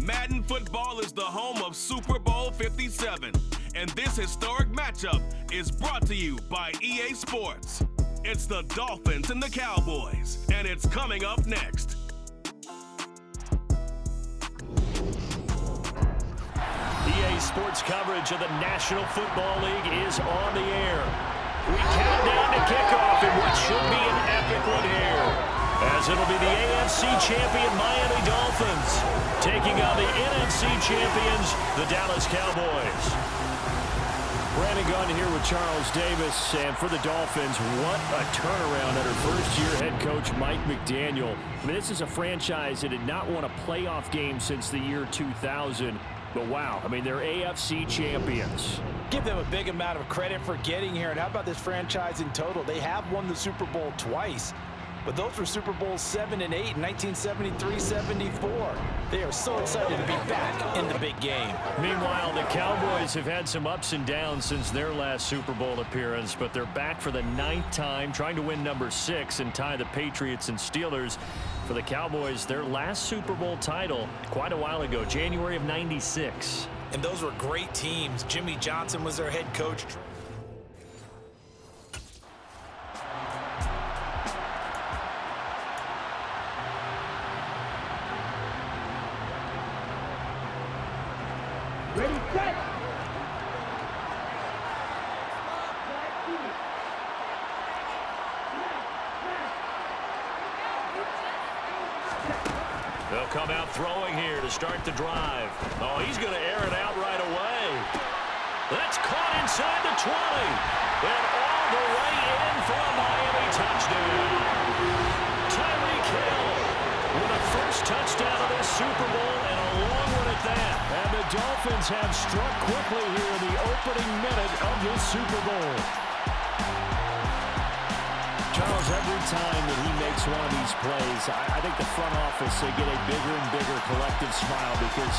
Madden football is the home of Super Bowl 57, and this historic matchup is brought to you by EA Sports. It's the Dolphins and the Cowboys, and it's coming up next. EA Sports coverage of the National Football League is on the air. We count down to kickoff in what should be an epic one here, as it'll be the AFC champion Miami Dolphins taking on the NFC champions, the Dallas Cowboys. Brandon Gunn here with Charles Davis, and for the Dolphins, what a turnaround under first-year head coach Mike McDaniel. I mean, this is a franchise that had not won a playoff game since the year 2000, but wow, I mean, they're AFC champions. Give them a big amount of credit for getting here, and how about this franchise in total? They have won the Super Bowl twice. But those were Super Bowls 7 and 8 in 1973-74. They are so excited to be back in the big game. Meanwhile, the Cowboys have had some ups and downs since their last Super Bowl appearance, but they're back for the 9th time, trying to win number 6 and tie the Patriots and Steelers. For the Cowboys, their last Super Bowl title quite a while ago, January of '96. And those were great teams. Jimmy Johnson was their head coach. Ready, set! They'll come out throwing here to start the drive. Oh, he's going to air it out right away. That's caught inside the 20. And all the way in for a Miami touchdown. Tyreek Hill with a first touchdown of this Super Bowl, and a long one at that. And the Dolphins have struck quickly here in the opening minute of this Super Bowl. Charles, every time that he makes one of these plays, I think the front office, they get a bigger and bigger collective smile because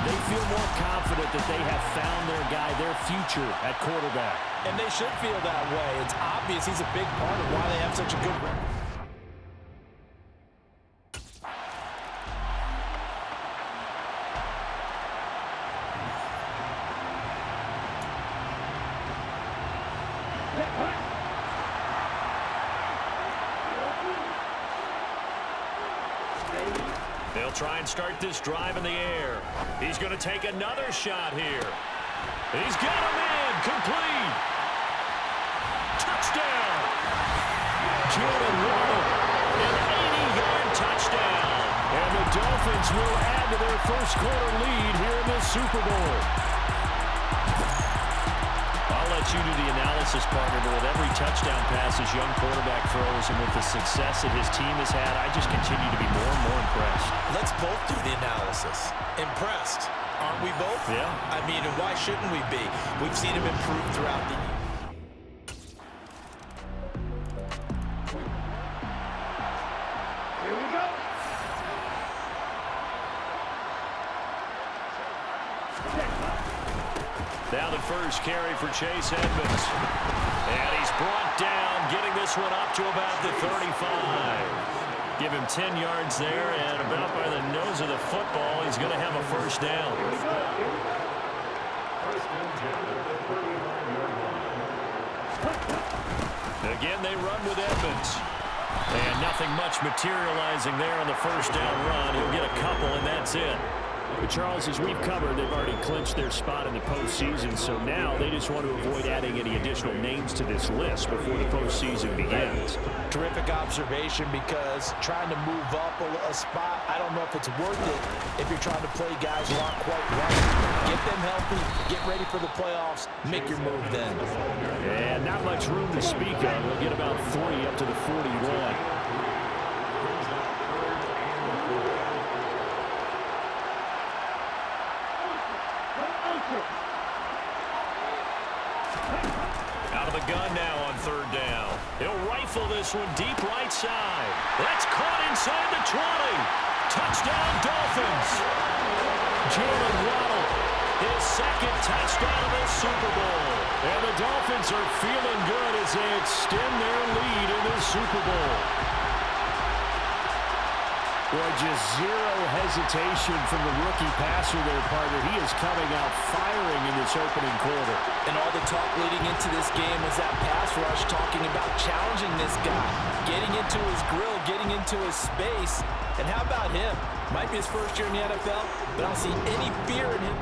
they feel more confident that they have found their guy, their future at quarterback. And they should feel that way. It's obvious he's a big part of why they have such a good record. They'll try and start this drive in the air. He's going to take another shot here. He's got him in. Complete. Touchdown. Jalen Waddle, an 80-yard touchdown. And the Dolphins will add to their first quarter lead here in this Super Bowl. I'll let you do the analysis, partner, but with every touchdown pass his young quarterback throws and with the success that his team has had, I just continue to be more and more impressed. Let's both do the analysis. Impressed. Aren't we both? Yeah. I mean, and why shouldn't we be? We've seen him improve throughout the year. Here we go! Down the first carry for Chase Edmonds. And he's brought down, getting this one up to about the 35. Give him 10 yards there, and about by the nose of the football, he's going to have a first down. Again, they run with Edmonds. And nothing much materializing there on the first down run. He'll get a couple, and that's it. But Charles, as we've covered, they've already clinched their spot in the postseason, so now they just want to avoid adding any additional names to this list before the postseason begins. Terrific observation, because trying to move up a spot, I don't know if it's worth it if you're trying to play guys who aren't quite right. Get them healthy, get ready for the playoffs, make your move then. And not much room to speak of. They'll get about 40 up to the 41. Out of the gun now on third down. He'll rifle this one deep right side. That's caught inside the 20. Touchdown, Dolphins. Jalen Waddle, his second touchdown of this Super Bowl. And the Dolphins are feeling good as they extend their lead in this Super Bowl. Boy, just zero hesitation from the rookie passer there, partner. He is coming out firing in this opening quarter. And all the talk leading into this game was that pass rush talking about challenging this guy, getting into his grill, getting into his space. And how about him? Might be his first year in the NFL, but I don't see any fear in him.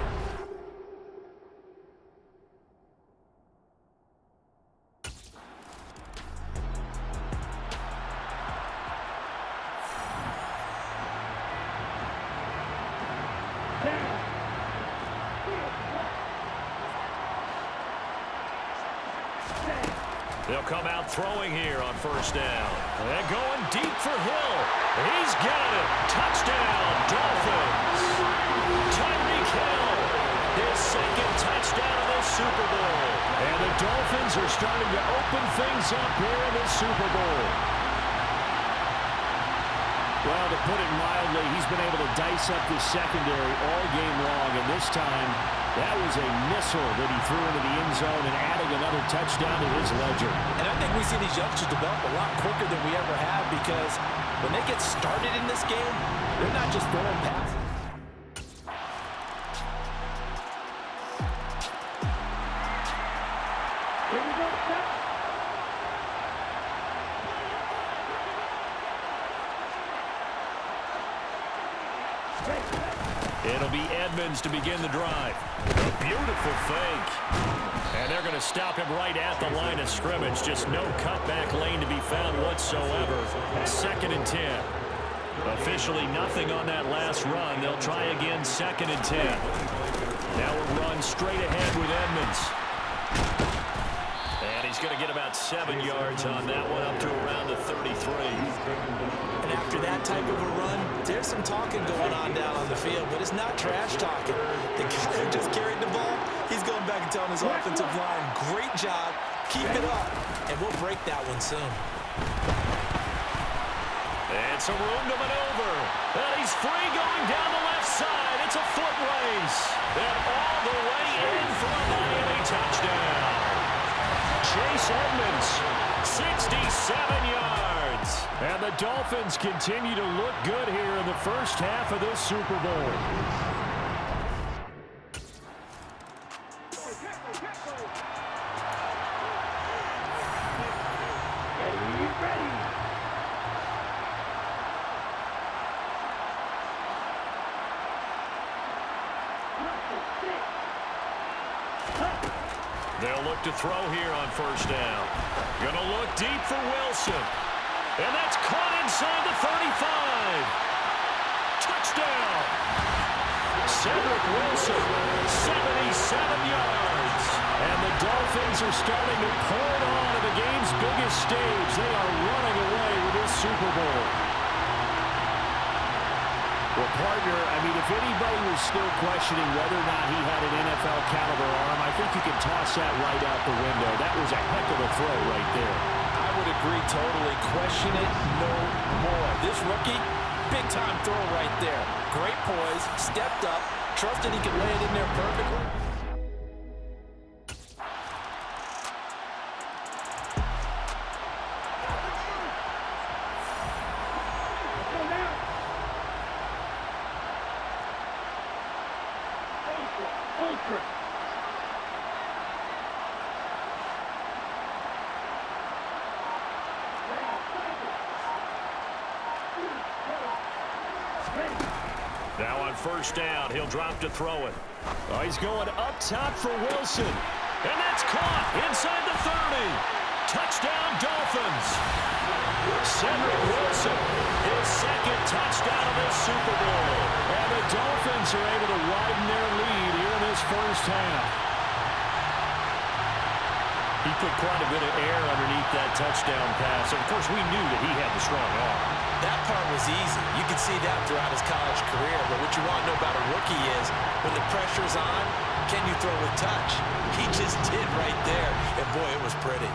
They'll come out throwing here on first down. And going deep for Hill. He's got it. Touchdown, Dolphins. Tyreek Hill, his second touchdown of the Super Bowl. And the Dolphins are starting to open things up here in the Super Bowl. Well, to put it mildly, he's been able to dice up this secondary all game long, and this time, that was a missile that he threw into the end zone and adding another touchdown to his ledger. And I think we see these youngsters develop a lot quicker than we ever have because when they get started in this game, they're not just throwing passes. Here we go, set. It'll be Edmonds to begin the drive. A beautiful fake. And they're going to stop him right at the line of scrimmage. Just no cutback lane to be found whatsoever. 2nd and 10. Officially nothing on that last run. They'll try again 2nd and 10. Now a run straight ahead with Edmonds. And he's going to get about 7 yards on that one, up to around the 33. And after that type of a run, there's some talking going on down on the field, but it's not trash talking. The guy who just carried the ball, he's going back and telling his offensive line, great job, keep it up, and we'll break that one soon. And some room to maneuver. And he's free going down the left side. It's a foot race. And all the way in for a Miami touchdown. Chase Edmonds, 67 yards. And the Dolphins continue to look good here in the first half of this Super Bowl. They'll look to throw here on first down. Gonna look deep for Wilson. And that's caught inside the 35. Touchdown. Cedric Wilson, 77 yards. And the Dolphins are starting to pour it on at the game's biggest stage. They are running away with this Super Bowl. Well, partner, I mean, if anybody was still questioning whether or not he had an NFL caliber arm, I think you can toss that right out the window. That was a heck of a throw right there. I would agree totally. Question it no more. This rookie, big-time throw right there. Great poise, stepped up, trusted he could lay it in there perfectly. Now on first down, he'll drop to throw it. Oh, he's going up top for Wilson. And that's caught inside the 30. Touchdown, Dolphins. Cedric Wilson, his second touchdown of this Super Bowl. And the Dolphins are able to widen their lead here in this first half. He put quite a bit of air underneath that touchdown pass. Of course, we knew that he had the strong arm. That part was easy. You can see that throughout his college career. But what you want to know about a rookie is when the pressure's on, can you throw with touch? He just did right there. And boy, it was pretty.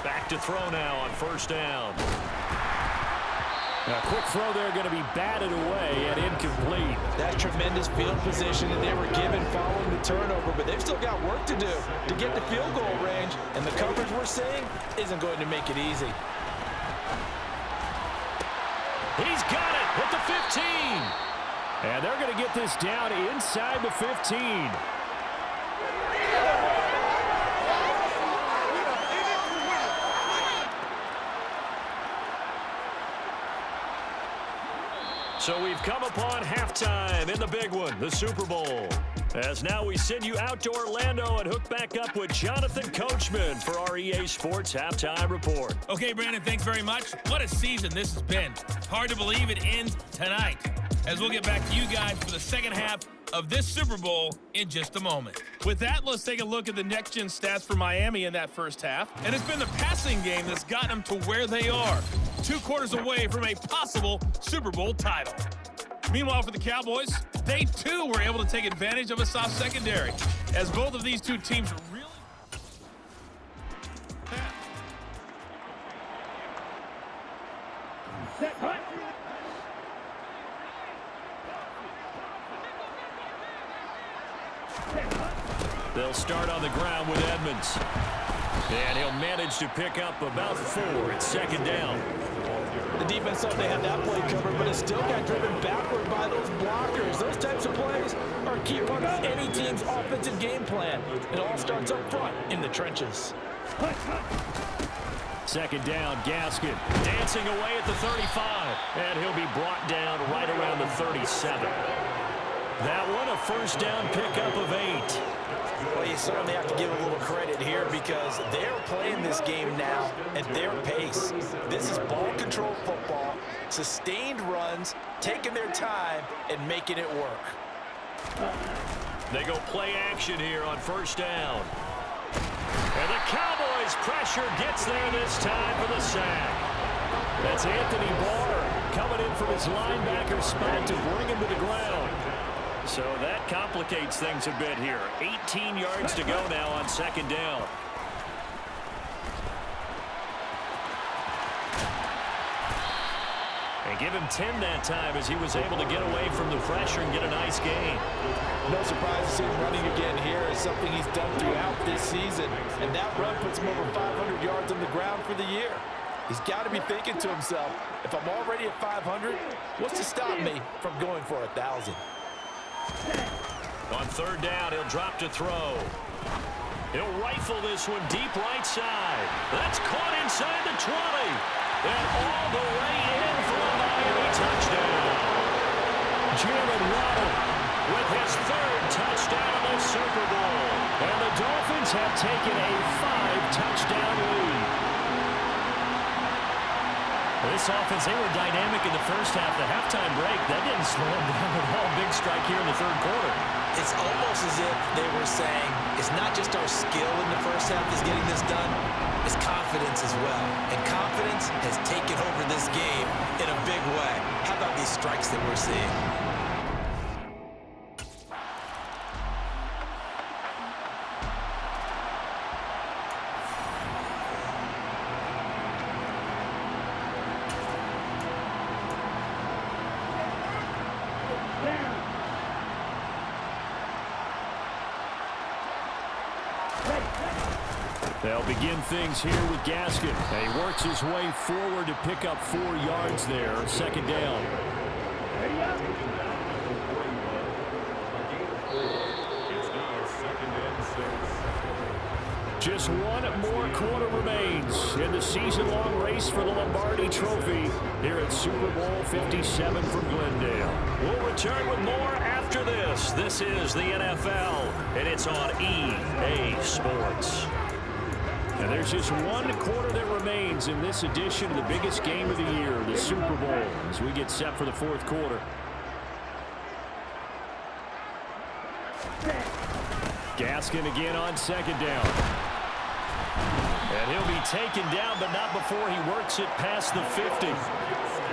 Back to throw now on first down. A quick throw there going to be batted away and incomplete. That's tremendous field position that they were given following the turnover, but they've still got work to do to get to field goal range, and the coverage we're seeing isn't going to make it easy. He's got it at the 15. And they're going to get this down inside the 15. So we've come upon halftime in the big one, the Super Bowl. As now we send you out to Orlando and hook back up with Jonathan Coachman for our EA Sports Halftime Report. Okay, Brandon, thanks very much. What a season this has been. Hard to believe it ends tonight. As we'll get back to you guys for the second half of this Super Bowl in just a moment. With that, let's take a look at the next-gen stats for Miami in that first half. And it's been the passing game that's gotten them to where they are, 2 quarters away from a possible Super Bowl title. Meanwhile, for the Cowboys, they too were able to take advantage of a soft secondary, as both of these two teams really... They'll start on the ground with Edmonds. And he'll manage to pick up about 4 at second down. The defense thought they had that play covered, but it still got driven backward by those blockers. Those types of plays are a key part of any team's offensive game plan. It all starts up front in the trenches. Second down, Gaskin dancing away at the 35. And he'll be brought down right around the 37. That one, a first down pickup of 8. Well, you certainly have to give a little credit here because they're playing this game now at their pace. This is ball control football, sustained runs, taking their time, and making it work. They go play action here on first down. And the Cowboys pressure gets there this time for the sack. That's Anthony Barr coming in from his linebacker spot to bring him to the ground. So that complicates things a bit here. 18 yards to go now on second down. And give him 10 that time as he was able to get away from the pressure and get a nice gain. No surprise to see him running again here. It's something he's done throughout this season. And that run puts him over 500 yards on the ground for the year. He's got to be thinking to himself, if I'm already at 500, what's to stop me from going for 1,000? On third down, he'll drop to throw. He'll rifle this one deep right side. That's caught inside the 20. And all the way in for a Miami touchdown. Jalen Waddle with his 3rd touchdown of the Super Bowl. And the Dolphins have taken a 5-touchdown lead. This offense, they were dynamic in the first half. The halftime break, that didn't slow them down at all. Big strike here in the 3rd quarter. It's almost as if they were saying, it's not just our skill in the first half that's getting this done, it's confidence as well. And confidence has taken over this game in a big way. How about these strikes that we're seeing? They'll begin things here with Gaskin. And he works his way forward to pick up 4 yards there. Second down. Just one more quarter remains in the season-long race for the Lombardi Trophy here at Super Bowl 57 from Glendale. We'll return with more after this. This is the NFL, and it's on EA Sports. And there's just one quarter that remains in this edition of the biggest game of the year, the Super Bowl, as we get set for the 4th quarter. Gaskin again on second down. And he'll be taken down, but not before he works it past the 50.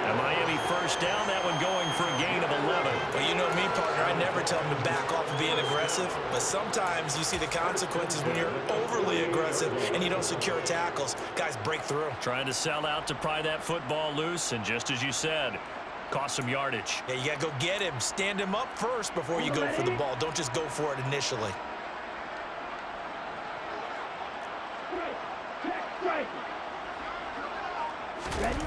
And Miami first down, that one going for a gain of 11. Well, you know me, partner. I never tell them to back off of being aggressive. But sometimes you see the consequences when you're overly aggressive and you don't secure tackles. Guys break through. Trying to sell out to pry that football loose, and just as you said, cost some yardage. Yeah, you got to go get him. Stand him up first before you go for the ball. Don't just go for it initially. Ready?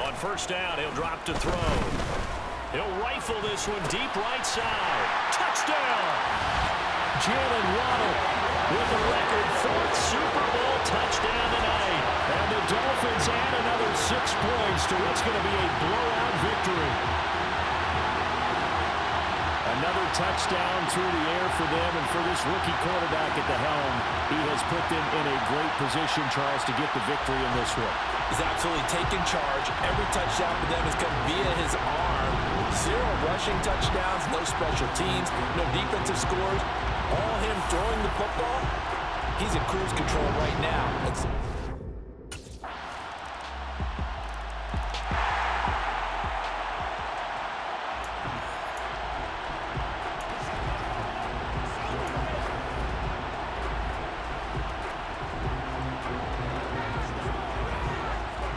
On first down, he'll drop to throw. He'll rifle this one deep right side. Touchdown! Jalen Waddle with a record 4th Super Bowl touchdown tonight. And the Dolphins add another 6 points to what's going to be a blowout victory. Another touchdown through the air for them, and for this rookie quarterback at the helm, he has put them in a great position, Charles, to get the victory in this one. He's absolutely taken charge. Every touchdown for them has come via his arm. 0 rushing touchdowns, no special teams, no defensive scores. All him throwing the football. He's in cruise control right now.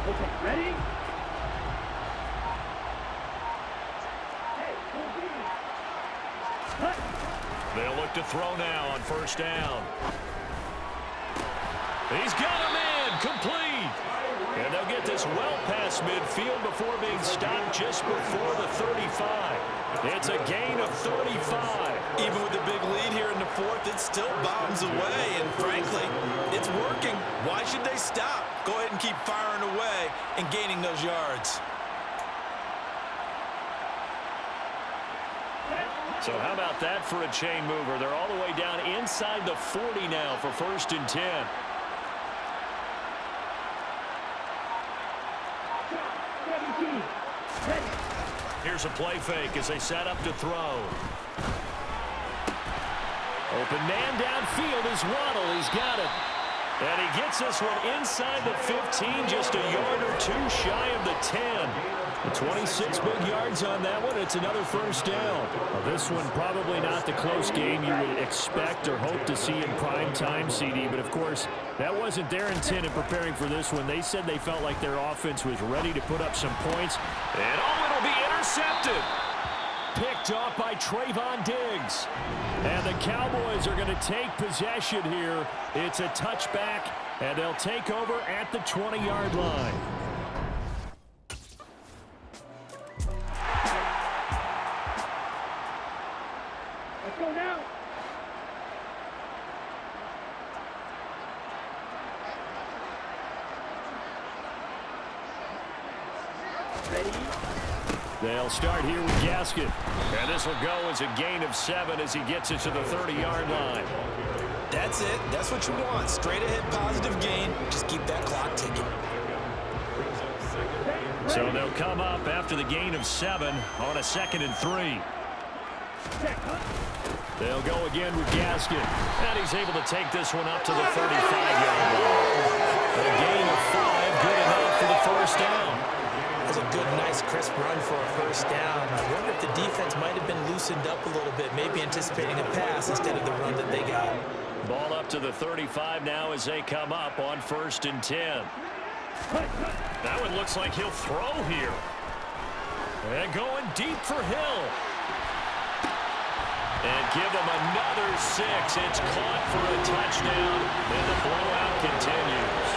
Okay, ready? They'll look to throw now on first down. He's got him in, complete. And they'll get this well past midfield before being stopped just before the 35. It's a gain of 35. Even with the big lead here in the 4th, it still bombs away. And frankly, it's working. Why should they stop? Go ahead and keep firing away and gaining those yards. So how about that for a chain mover? They're all the way down inside the 40 now for 1st and 10. Here's a play fake as they set up to throw. Open man downfield is Waddle. He's got it. And he gets this one inside the 15, just a yard or 2 shy of the 10. 26 big yards on that one. It's another first down. Well, this one probably not the close game you would expect or hope to see in prime time, CD. But, of course, that wasn't their intent in preparing for this one. They said they felt like their offense was ready to put up some points. And, oh, it'll be intercepted. Picked off by Trayvon Diggs. And the Cowboys are going to take possession here. It's a touchback, and they'll take over at the 20-yard line. Let's go now. Ready? They'll start here with Gaskin. And this will go as a gain of 7 as he gets it to the 30-yard line. That's it. That's what you want. Straight ahead positive gain. Just keep that clock ticking. So they'll come up after the gain of 7 on a 2nd and 3. They'll go again with Gaskin. And he's able to take this one up to the 35-yard line. A gain of 5, good enough for the first down. That's a good, nice, crisp run for a first down. I wonder if the defense might have been loosened up a little bit, maybe anticipating a pass instead of the run that they got. Ball up to the 35 now as they come up on 1st and 10. That one looks like he'll throw here. And going deep for Hill. And give him another 6. It's caught for a touchdown, and the blowout continues.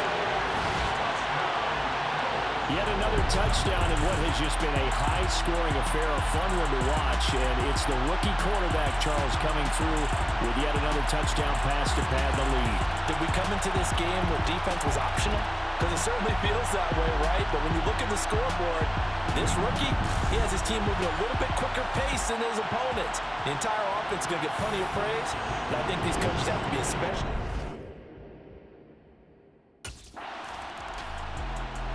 Yet another touchdown in what has just been a high-scoring affair, a fun one to watch. And it's the rookie quarterback, Charles, coming through with yet another touchdown pass to pad the lead. Did we come into this game where defense was optional? Because it certainly feels that way, right? But when you look at the scoreboard, this rookie, he has his team moving a little bit quicker pace than his opponents. The entire offense is going to get plenty of praise, and I think these coaches have to be especially.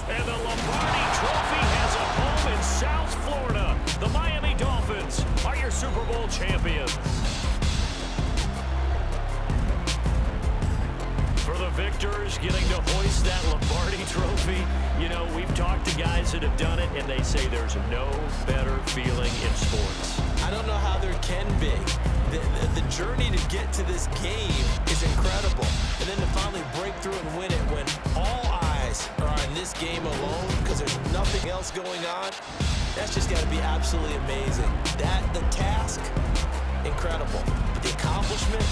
And the Lombardi Trophy has a home in South Florida. The Miami Dolphins are your Super Bowl champions. For the victors getting to hoist that Lombardi trophy. You know, we've talked to guys that have done it, and they say there's no better feeling in sports. I don't know how there can be. The journey to get to this game is incredible. And then to finally break through and win it when all eyes are on this game alone because there's nothing else going on, that's just got to be absolutely amazing. The task, incredible. But the accomplishment,